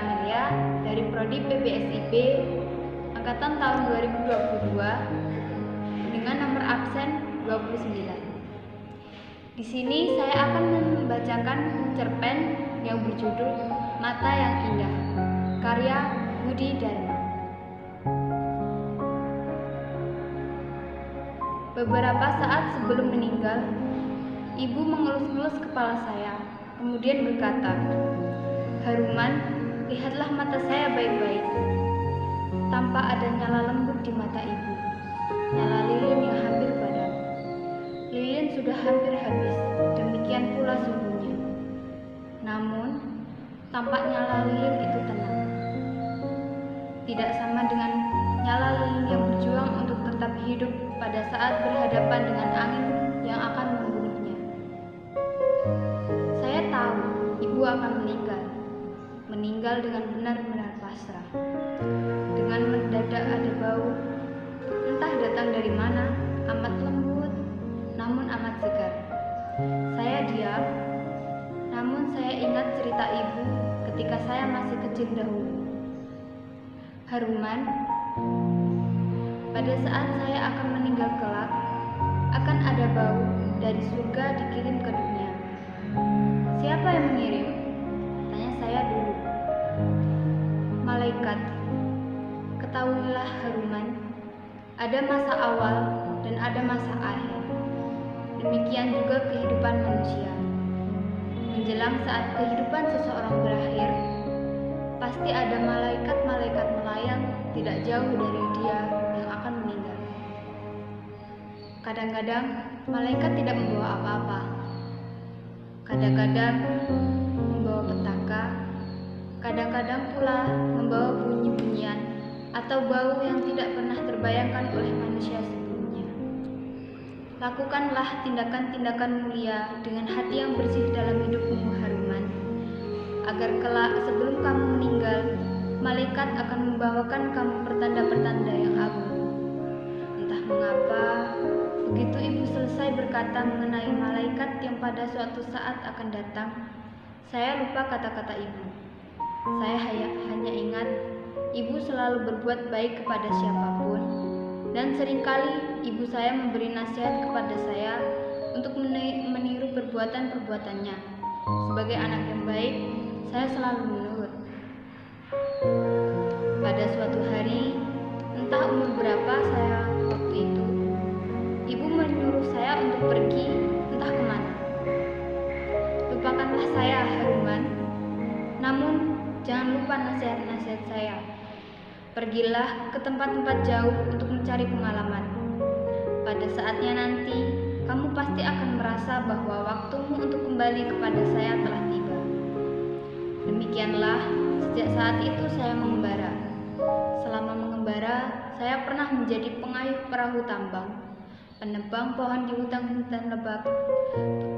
Amelia dari Prodi PBSIB angkatan tahun 2022 dengan nomor absen 29. Di sini saya akan membacakan cerpen yang berjudul Mata yang Indah, karya Budi Dharma. Beberapa saat sebelum meninggal, ibu mengelus-elus kepala saya, kemudian berkata, "Haruman, lihatlah mata saya baik-baik." Tanpa ada nyala lembut di mata ibu, nyala lilin yang hampir padam. Lilin sudah hampir habis, demikian pula sumbunya. Namun, tampak nyala lilin itu tenang. Tidak sama dengan nyala lilin yang berjuang untuk tetap hidup pada saat berhadapan dengan angin yang akan membunuhnya. Saya tahu ibu akan meninggal dengan benar-benar pasrah. Dengan mendadak ada bau, entah datang dari mana, amat lembut, namun amat segar. Saya diam, namun saya ingat cerita ibu ketika saya masih kecil dahulu. Haruman, pada saat saya akan meninggal kelak, akan ada bau dari surga dikirim ke dunia. Siapa yang mengirim? Tanya saya dulu. Malaikat. Ketahuilah Haruman, ada masa awal dan ada masa akhir. Demikian juga kehidupan manusia. Menjelang saat kehidupan seseorang berakhir, pasti ada malaikat-malaikat melayang tidak jauh dari dia yang akan meninggal. Kadang-kadang malaikat tidak membawa apa-apa. Kadang-kadang membawa petaka, kadang-kadang pula membawa bunyi-bunyian atau bau yang tidak pernah terbayangkan oleh manusia sebelumnya. Lakukanlah tindakan-tindakan mulia dengan hati yang bersih dalam hidupmu, Haruman, agar kelak sebelum kamu meninggal, malaikat akan membawakan kamu pertanda-pertanda yang agung. Entah mengapa, begitu ibu selesai berkata mengenai malaikat yang pada suatu saat akan datang, saya lupa kata-kata ibu. Saya hanya ingat ibu selalu berbuat baik kepada siapapun, dan seringkali ibu saya memberi nasihat kepada saya untuk meniru perbuatan-perbuatannya. Sebagai anak yang baik, saya selalu menurut. Pada suatu hari, entah umur berapa saya waktu itu, ibu menyuruh saya untuk pergi entah kemana. Lupakanlah saya, Haruman. Namun, jangan lupa nasihat-nasihat saya. Pergilah ke tempat-tempat jauh untuk mencari pengalaman. Pada saatnya nanti, kamu pasti akan merasa bahwa waktumu untuk kembali kepada saya telah tiba. Demikianlah, sejak saat itu saya mengembara. Selama mengembara, saya pernah menjadi pengayuh perahu tambang, penebang pohon di hutan-hutan lebat,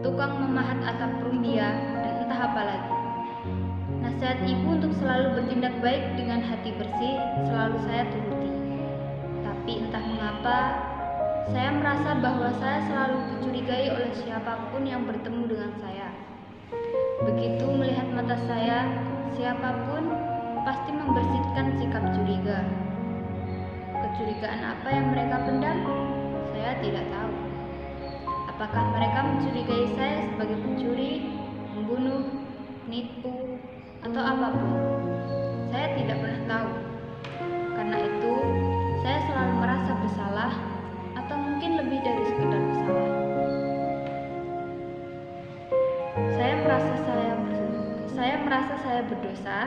tukang memahat atap rumbia, dan entah apa lagi. Nasihat ibu untuk selalu bertindak baik dengan hati bersih selalu saya turuti. Tapi entah mengapa, saya merasa bahwa saya selalu dicurigai oleh siapapun yang bertemu dengan saya. Begitu melihat mata saya, siapapun pasti membersihkan sikap curiga. Kecurigaan apa yang mereka pendam? Saya tidak tahu. Apakah mereka mencurigai saya sebagai pencuri, membunuh, penipu, atau apapun? Saya tidak pernah tahu. Karena itu, saya selalu merasa bersalah, atau mungkin lebih dari sekedar bersalah. Saya merasa saya berdosa,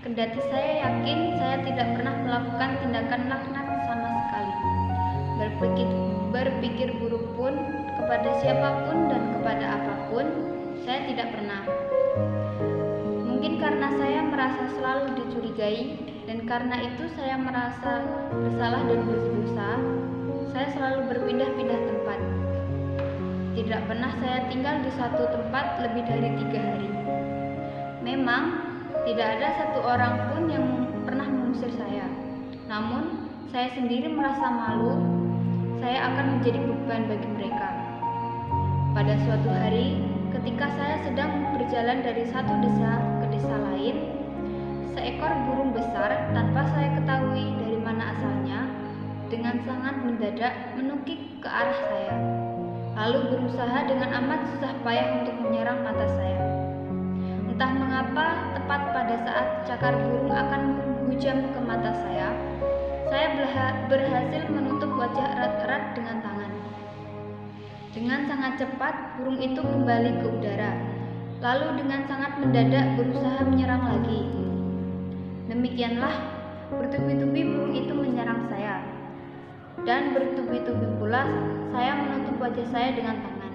kendati saya yakin saya tidak pernah melakukan tindakan laknat sama sekali. Berpikir buruk pun kepada siapapun dan kepada apapun, saya tidak pernah. Mungkin karena saya merasa selalu dicurigai, dan karena itu saya merasa bersalah dan berdosa, saya selalu berpindah-pindah tempat. Tidak pernah saya tinggal di satu tempat lebih dari 3 hari. Memang, tidak ada satu orang pun yang pernah mengusir saya. Namun, saya sendiri merasa malu, saya akan menjadi beban bagi mereka. Pada suatu hari, ketika saya sedang berjalan dari satu desa ke desa lain, seekor burung besar tanpa saya ketahui dari mana asalnya, dengan sangat mendadak menukik ke arah saya, lalu berusaha dengan amat susah payah untuk menyerang mata saya. Entah mengapa, tepat pada saat cakar burung akan menghujam ke mata saya berhasil menutup wajah erat-erat dengan tangan. Dengan sangat cepat, burung itu kembali ke udara, lalu dengan sangat mendadak berusaha menyerang lagi. Demikianlah, bertubi-tubi burung itu menyerang saya, dan bertubi-tubi pula saya menutup wajah saya dengan tangan.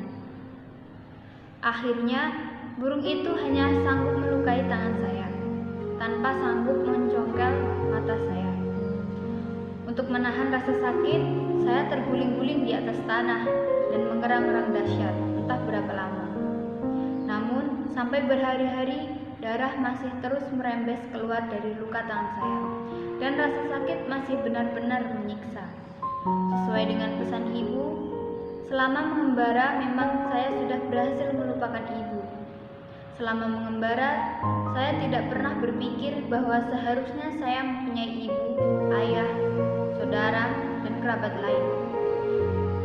Akhirnya, burung itu hanya sanggup melukai tangan saya, tanpa sanggup mencongkel mata saya. Untuk menahan rasa sakit, saya terguling-guling di atas tanah dan mengerang-erang dahsyat, entah berapa lama. Namun, sampai berhari-hari, darah masih terus merembes keluar dari luka tangan saya, dan rasa sakit masih benar-benar menyiksa. Sesuai dengan pesan ibu, selama mengembara memang saya sudah berhasil melupakan ibu. Selama mengembara, saya tidak pernah berpikir bahwa seharusnya saya mempunyai ibu, ayah, saudara, dan kerabat lain.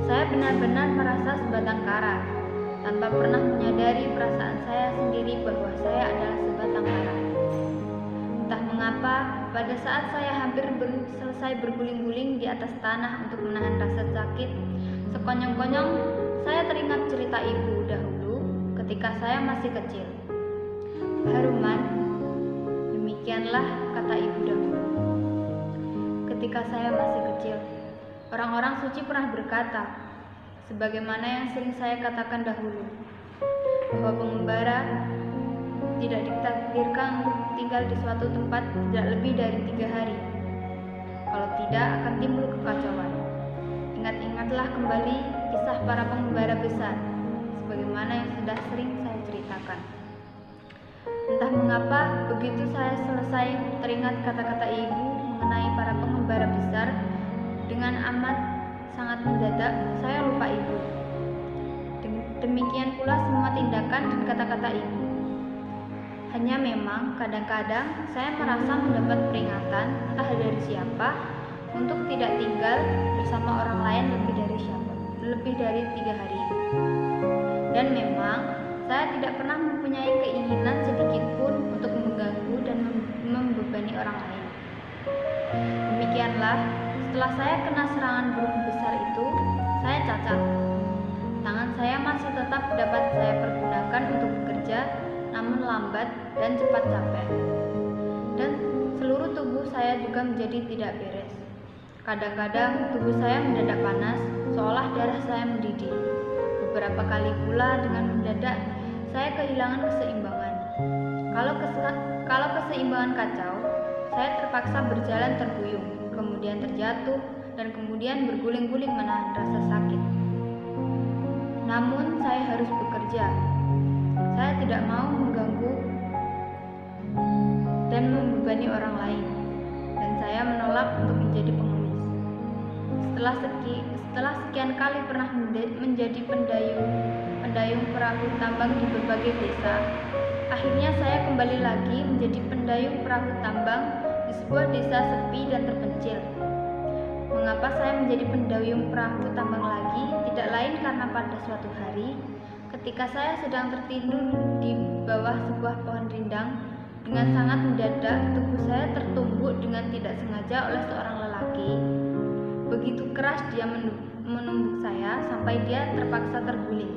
Saya benar-benar merasa sebatang kara, tanpa pernah menyadari perasaan saya sendiri bahwa saya adalah sebatang kara. Entah mengapa, pada saat saya hampir selesai berguling-guling di atas tanah untuk menahan rasa sakit, sekonyong-konyong saya teringat cerita ibu dahulu ketika saya masih kecil. Haruman, demikianlah kata ibu dahulu. Ketika saya masih kecil, orang-orang suci pernah berkata, sebagaimana yang sering saya katakan dahulu, bahwa pengembara tidak ditakdirkan untuk tinggal di suatu tempat tidak lebih dari 3 hari. Kalau tidak, akan timbul kekacauan. Ingat-ingatlah kembali kisah para pengembara besar, sebagaimana yang sudah sering saya ceritakan. Entah mengapa, begitu saya selesai teringat kata-kata ibu mengenai para pengembara besar, dengan amat sangat mendadak saya lupa ibu. Demikian pula semua tindakan dan kata-kata ibu. Hanya memang kadang-kadang saya merasa mendapat peringatan entah dari siapa untuk tidak tinggal bersama orang lain lebih dari 3 hari. Dan memang saya tidak pernah mempunyai keinginan sedikit pun untuk mengganggu dan membebani orang lain. Demikianlah, setelah saya kena serangan burung besar itu, saya cacat. Tangan saya masih tetap dapat saya pergunakan untuk bekerja, namun lambat dan cepat capek. Dan seluruh tubuh saya juga menjadi tidak beres. Kadang-kadang tubuh saya mendadak panas, seolah darah saya mendidih. Beberapa kali pula dengan mendadak saya kehilangan keseimbangan. Kalau keseimbangan kacau, saya terpaksa berjalan terhuyung, kemudian terjatuh, dan kemudian berguling-guling menahan rasa sakit. Namun saya harus bekerja. Saya tidak mau mengganggu dan membebani orang lain, dan saya menolak untuk menjadi pengemis. Setelah sekian kali pernah menjadi pendayung perahu tambang di berbagai desa, akhirnya saya kembali lagi menjadi pendayung perahu tambang di sebuah desa sepi dan terpencil. Mengapa saya menjadi pendayung perahu tambang lagi? Tidak lain karena pada suatu hari, ketika saya sedang tertidur di bawah sebuah pohon rindang, dengan sangat mendadak tubuh saya tertumbuk dengan tidak sengaja oleh seorang lelaki. Begitu keras dia menumbuk saya sampai dia terpaksa terguling.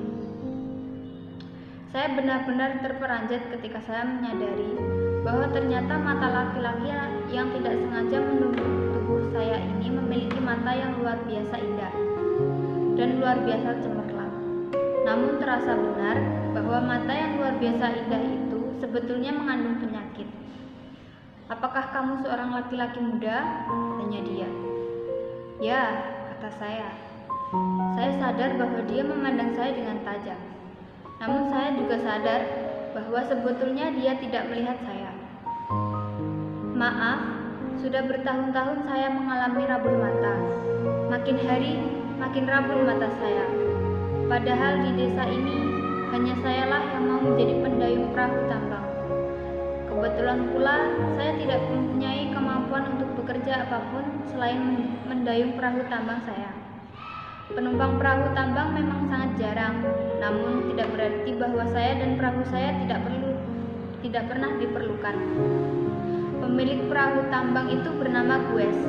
Saya benar-benar terperanjat ketika saya menyadari bahwa ternyata mata laki-laki yang tidak sengaja menumbuk tubuh saya ini memiliki mata yang luar biasa indah dan luar biasa cemerlang. Namun terasa benar bahwa mata yang luar biasa indah itu sebetulnya mengandung penyakit. "Apakah kamu seorang laki-laki muda?" tanya dia. "Ya," kata saya. Saya sadar bahwa dia memandang saya dengan tajam. Namun saya juga sadar bahwa sebetulnya dia tidak melihat saya. "Maaf, sudah bertahun-tahun saya mengalami rabun mata. Makin hari, makin rabun mata saya. Padahal di desa ini, hanya sayalah yang mau menjadi pendayung perahu tambang. Kebetulan pula saya tidak mempunyai kemampuan untuk bekerja apapun selain mendayung perahu tambang saya. Penumpang perahu tambang memang sangat jarang, namun tidak berarti bahwa saya dan perahu saya tidak pernah diperlukan. Pemilik perahu tambang itu bernama Gues.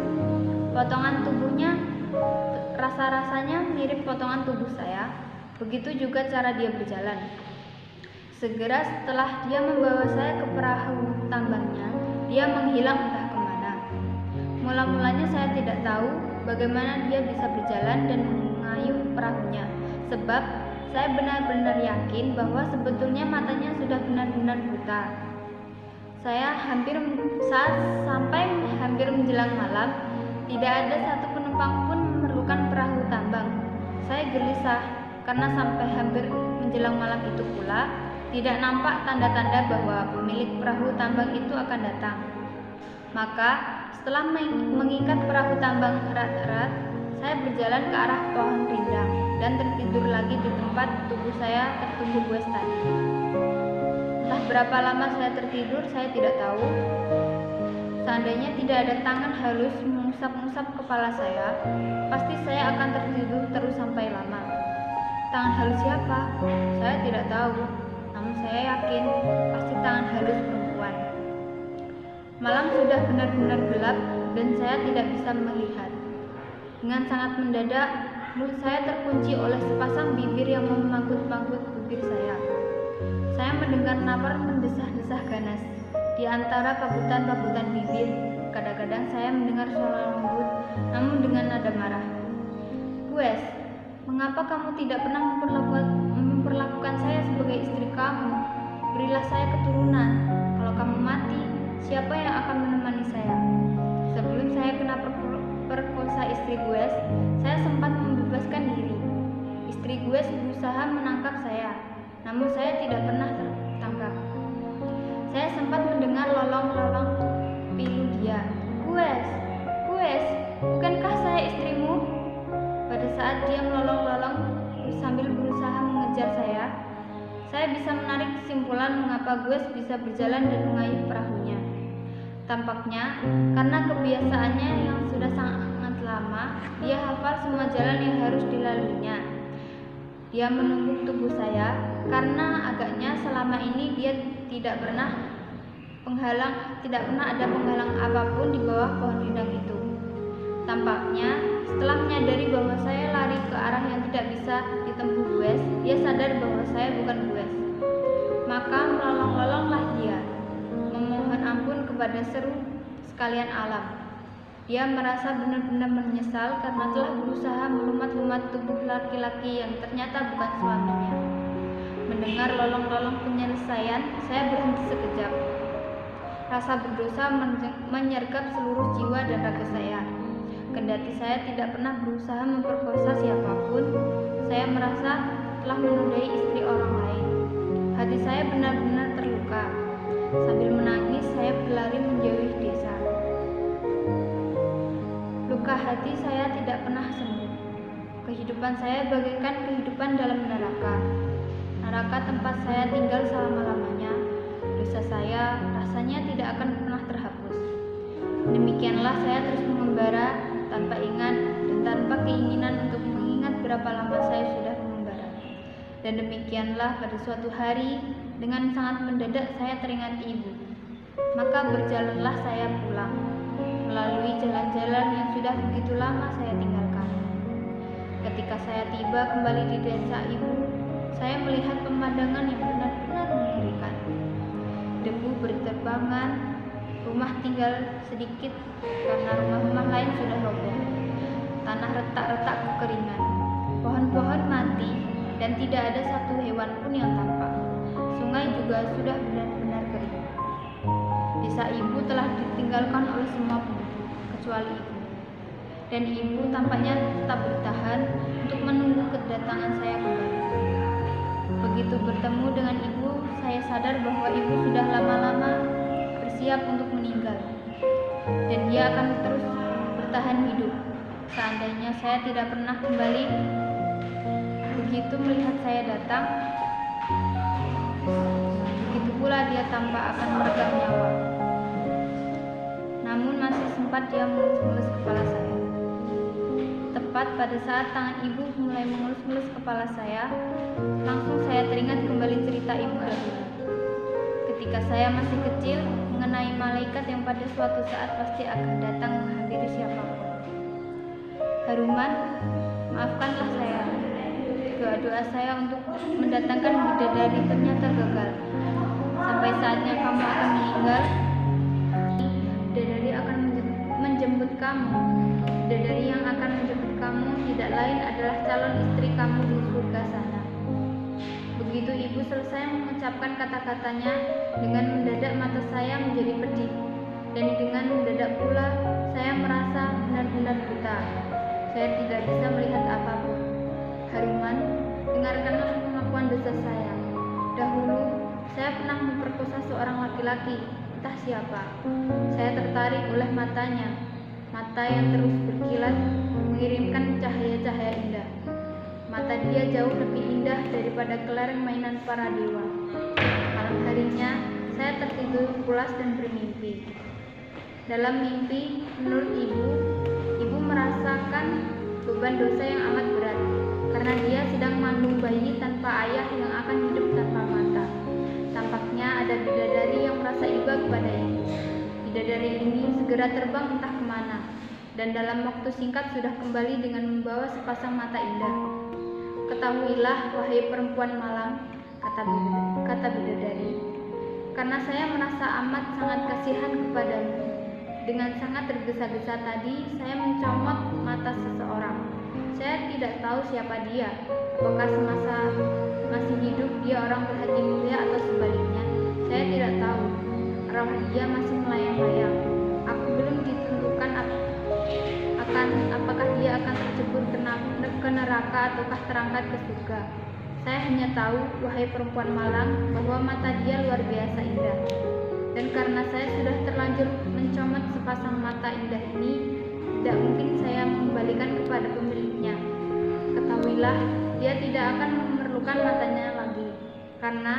Potongan tubuhnya rasa-rasanya mirip potongan tubuh saya. Begitu juga cara dia berjalan. Segera setelah dia membawa saya ke perahu tambangnya, dia menghilang entah kemana. Mula-mulanya saya tidak tahu bagaimana dia bisa berjalan dan mengayuh perahunya, sebab saya benar-benar yakin bahwa sebetulnya matanya sudah benar-benar buta. Saat sampai hampir menjelang malam, tidak ada satu penumpang pun memerlukan perahu tambang. Saya gelisah karena sampai hampir menjelang malam itu pula tidak nampak tanda-tanda bahwa pemilik perahu tambang itu akan datang. Maka setelah mengikat perahu tambang erat-erat, saya berjalan ke arah pohon rindang dan tertidur lagi di tempat tubuh saya tertumbuh buas tadi. Entah berapa lama saya tertidur, saya tidak tahu. Seandainya tidak ada tangan halus mengusap-ngusap kepala saya, pasti saya akan tertidur terus sampai lama. Tangan halus siapa? Saya tidak tahu, namun saya yakin pasti tangan halus perempuan. Malam sudah benar-benar gelap dan saya tidak bisa melihat. Dengan sangat mendadak, mulut saya terkunci oleh sepasang bibir yang memanggut-manggut bibir saya. Saya mendengar nafas mendesah-desah ganas di antara pagutan-pagutan bibir. Kadang-kadang saya mendengar suara lembut, namun dengan nada marah. Gues, mengapa kamu tidak pernah memperlakukan saya sebagai istri kamu? Berilah saya keturunan. Kalau kamu mati, siapa yang akan menemani saya? Sebelum saya kena perkosa istri Gues, saya sempat membebaskan diri. Istri Gues berusaha menangkap saya, namun saya tidak pernah tertangkap. Saya sempat mendengar lolong-lolong pilu dia. Gues, bukankah saya istrimu? Pada saat dia melolong-lolong sambil berusaha mengejar saya bisa menarik kesimpulan mengapa Gues bisa berjalan dan mengayuh perahunya. Tampaknya karena kebiasaannya yang sudah sangat lama, dia hafal semua jalan yang harus dilaluinya. Dia menunggu tubuh saya karena agaknya selama ini dia tidak pernah ada penghalang apapun di bawah pohon rindang itu. Tampaknya setelah menyadari bahwa saya lari ke arah yang tidak bisa ditempuh Gues, dia sadar bahwa saya bukan Gues. Maka melolong-lolonglah dia, memohon ampun kepada seru sekalian alam. Dia merasa benar-benar menyesal karena telah berusaha melumat-lumat tubuh laki-laki yang ternyata bukan suaminya. Mendengar lolong-lolong penyelesaian, saya berhenti sekejap. Rasa berdosa menyergap seluruh jiwa dan raga saya. Kendati saya tidak pernah berusaha memperkosa siapapun, saya merasa telah menodai istri orang lain. Hati saya benar-benar terluka. Sambil menangis, saya berlari menjauhi desa. Luka hati saya tidak pernah sembuh. Kehidupan saya bagaikan kehidupan dalam neraka. Neraka tempat saya tinggal selama-lamanya. Dosa saya rasanya tidak akan pernah terhapus. Demikianlah saya terus mengembara tanpa ingat dan tanpa keinginan untuk mengingat berapa lama saya sudah mengembara. Dan demikianlah pada suatu hari, dengan sangat mendadak saya teringat ibu. Maka berjalanlah saya pulang, melalui jalan-jalan yang sudah begitu lama saya tinggalkan. Ketika saya tiba kembali di desa ibu, saya melihat pemandangan yang benar-benar mengerikan. Debu berterbangan, rumah tinggal sedikit karena rumah-rumah lain sudah roboh. Tanah retak-retak kekeringan, pohon-pohon mati, dan tidak ada satu hewan pun yang tampak. Sungai juga sudah benar-benar kering. Desa ibu telah ditinggalkan oleh semua penduduk, kecuali ibu. Dan ibu tampaknya tetap bertahan untuk menunggu kedatangan saya kembali. Begitu bertemu dengan ibu, saya sadar bahwa ibu sudah lama-lama bersiap untuk meninggal. Dan dia akan terus bertahan hidup. Seandainya saya tidak pernah kembali, begitu melihat saya datang, begitu pula dia tampak akan meregang nyawa. Namun masih sempat dia mengelus-ngelus kepala saya. Tepat pada saat tangan ibu mulai mengelus-ngelus kepala saya, langsung saya teringat kembali cerita ibu dahulu. Ketika saya masih kecil, mengenai malaikat yang pada suatu saat pasti akan datang menghampiri siapapun. Haruman, maafkanlah saya. Doa-doa saya untuk mendatangkan bidadari ternyata gagal. Sampai saatnya kamu akan meninggal, bidadari akan menjemput kamu. Bidadari yang akan menjemput kamu tidak lain adalah calon istri kamu di surga sana. Begitu ibu selesai mengucapkan kata-katanya, dengan mendadak mata saya menjadi pedih, dan dengan mendadak pula saya merasa benar-benar buta. Saya tidak bisa melihat apapun. Haruman, dengarkanlah pengakuan dosa saya. Dahulu, saya pernah memperkosa seorang laki-laki, entah siapa. Saya tertarik oleh matanya, mata yang terus berkilat, mengirimkan cahaya-cahaya indah. Mata dia jauh lebih indah daripada kelereng mainan para dewa. Malam harinya, saya tertidur pulas dan bermimpi. Dalam mimpi, menurut ibu merasakan beban dosa yang amat berat, karena dia sedang mengandung bayi tanpa ayah yang akan hidup tanpa mata. Tampaknya ada bidadari yang merasa iba kepada ibu. Bidadari ini segera terbang entah kemana, dan dalam waktu singkat sudah kembali dengan membawa sepasang mata indah. Ketahuilah, wahai perempuan malang, kata bidadari, karena saya merasa amat sangat kasihan kepadamu. Dengan sangat tergesa-gesa tadi, saya mencomot mata seseorang. Saya tidak tahu siapa dia, apakah semasa masih hidup dia orang berhati mulia atau sebaliknya. Saya tidak tahu. Arwah dia masih melayang-layang. Aku belum ditentukan apakah dia akan tercebur ke neraka ataukah terangkat ke surga. Saya hanya tahu, wahai perempuan malang, bahwa mata dia luar biasa indah. Dan karena saya sudah terlanjur mencomot sepasang mata indah ini, tidak mungkin saya mengembalikan kepada pemiliknya. Ketahuilah, dia tidak akan memerlukan matanya lagi, karena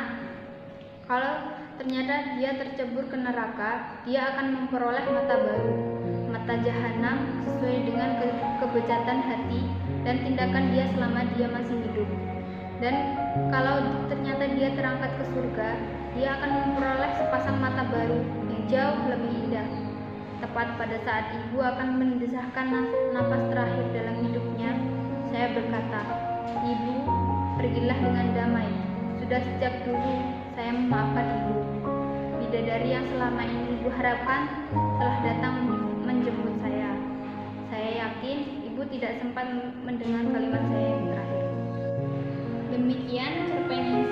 kalau ternyata dia tercebur ke neraka, dia akan memperoleh mata baru, mata jahanam, sesuai dengan kebejatan hati dan tindakan dia selama dia masih hidup. Dan kalau ternyata dia terangkat ke surga, dia akan memperoleh sepasang mata baru yang jauh lebih indah. Tepat pada saat ibu akan mendesahkan napas terakhir dalam hidupnya, saya berkata, "Ibu, pergilah dengan damai. Sudah sejak dulu saya memaafkan ibu. Bidadari yang selama ini ibu harapkan telah datang menjemput saya. Saya yakin ibu tidak sempat mendengar kalimat saya yang terakhir." Demikian cerpen yang